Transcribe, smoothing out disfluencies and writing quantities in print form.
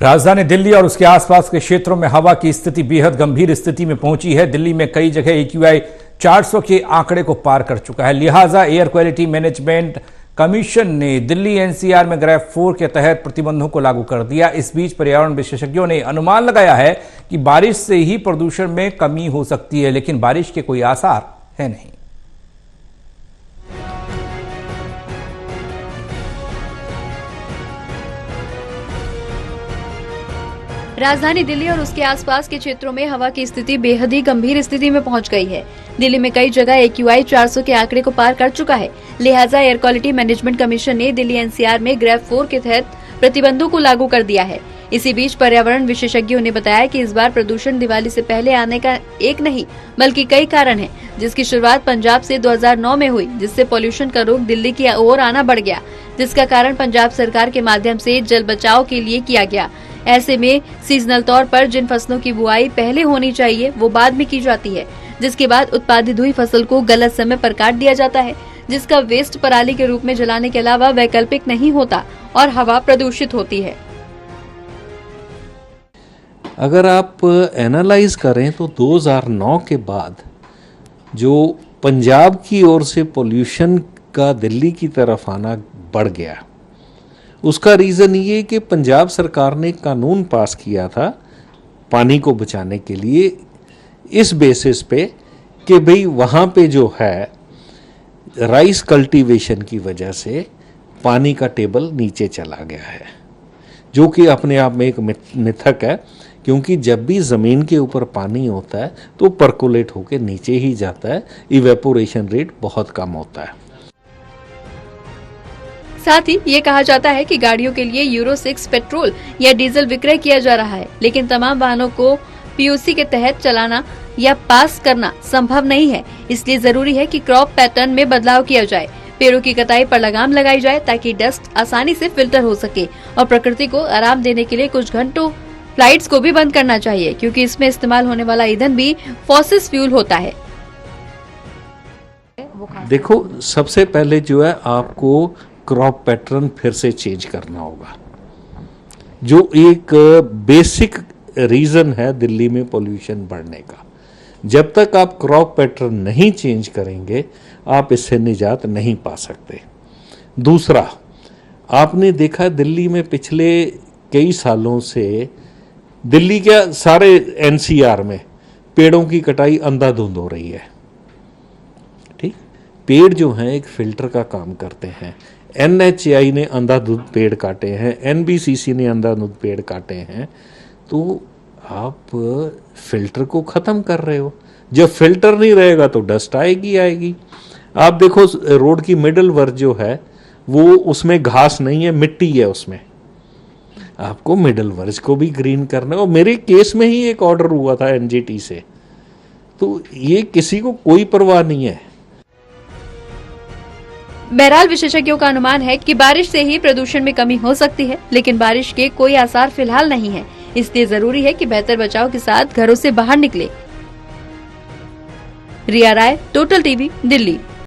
राजधानी दिल्ली और उसके आसपास के क्षेत्रों में हवा की स्थिति बेहद गंभीर स्थिति में पहुंची है। दिल्ली में कई जगह AQI 400 के आंकड़े को पार कर चुका है। लिहाजा एयर क्वालिटी मैनेजमेंट कमीशन ने दिल्ली NCR में ग्रेड 4 के तहत प्रतिबंधों को लागू कर दिया। इस बीच पर्यावरण विशेषज्ञों ने अनुमान लगाया है कि बारिश से ही प्रदूषण में कमी हो सकती है, लेकिन बारिश के कोई आसार है नहीं। राजधानी दिल्ली और उसके आसपास के क्षेत्रों में हवा की स्थिति बेहद ही गंभीर स्थिति में पहुंच गई है। दिल्ली में कई जगह AQI 400 के आंकड़े को पार कर चुका है। लिहाजा एयर क्वालिटी मैनेजमेंट कमीशन ने दिल्ली NCR में ग्रेड 4 के तहत प्रतिबंधों को लागू कर दिया है। इसी बीच पर्यावरण विशेषज्ञों ने बताया कि इस बार प्रदूषण दिवाली से पहले आने का एक नहीं बल्कि कई कारण है, जिसकी शुरुआत पंजाब से 2009 में हुई, जिससे पॉल्यूशन का रुख दिल्ली की ओर आना बढ़ गया, जिसका कारण पंजाब सरकार के माध्यम से जल बचाव के लिए किया गया। ऐसे में सीजनल तौर पर जिन फसलों की बुआई पहले होनी चाहिए वो बाद में की जाती है, जिसके बाद उत्पादित हुई फसल को गलत समय पर काट दिया जाता है, जिसका वेस्ट पराली के रूप में जलाने के अलावा वैकल्पिक नहीं होता और हवा प्रदूषित होती है। अगर आप एनालाइज करें तो 2009 के बाद जो पंजाब की ओर से पोल्यूशन का दिल्ली की तरफ आना बढ़ गया, उसका रीज़न ये कि पंजाब सरकार ने कानून पास किया था पानी को बचाने के लिए, इस बेसिस पे कि भाई वहाँ पे जो है राइस कल्टीवेशन की वजह से पानी का टेबल नीचे चला गया है, जो कि अपने आप में एक मिथक है, क्योंकि जब भी ज़मीन के ऊपर पानी होता है तो परकोलेट होकर नीचे ही जाता है, इवेपोरेशन रेट बहुत कम होता है। साथ ही ये कहा जाता है कि गाड़ियों के लिए यूरो 6 पेट्रोल या डीजल विक्रय किया जा रहा है, लेकिन तमाम वाहनों को POC के तहत चलाना या पास करना संभव नहीं है। इसलिए जरूरी है कि क्रॉप पैटर्न में बदलाव किया जाए, पेड़ों की कटाई पर लगाम लगाई जाए ताकि डस्ट आसानी से फिल्टर हो सके, और प्रकृति को आराम देने के लिए कुछ घंटों फ्लाइट्स को भी बंद करना चाहिए, क्योंकि इसमें इस्तेमाल होने वाला ईंधन भी फॉसिल फ्यूल होता है। देखो, सबसे पहले जो है आपको क्रॉप पैटर्न फिर से चेंज करना होगा, जो एक बेसिक रीज़न है दिल्ली में पोल्यूशन बढ़ने का। जब तक आप क्रॉप पैटर्न नहीं चेंज करेंगे आप इससे निजात नहीं पा सकते। दूसरा, आपने देखा दिल्ली में पिछले कई सालों से दिल्ली के सारे NCR में पेड़ों की कटाई अंधाधुंध हो रही है। ठीक, पेड़ जो हैं एक फिल्टर का काम करते हैं। NHAI ने अंधाधुंध पेड़ काटे हैं, NBCC ने अंधाधुंध पेड़ काटे हैं, तो आप फिल्टर को ख़त्म कर रहे हो। जब फिल्टर नहीं रहेगा तो डस्ट आएगी आएगी। आप देखो रोड की मिडल वर्ज जो है वो उसमें घास नहीं है, मिट्टी है उसमें। आपको मिडल वर्ज को भी ग्रीन करना है, और मेरे केस में ही एक ऑर्डर हुआ था NGT से, तो ये किसी को कोई परवाह नहीं है। बहरहाल विशेषज्ञों का अनुमान है कि बारिश से ही प्रदूषण में कमी हो सकती है, लेकिन बारिश के कोई आसार फिलहाल नहीं है। इसलिए जरूरी है कि बेहतर बचाव के साथ घरों से बाहर निकले। रिया राय, टोटल टीवी, दिल्ली।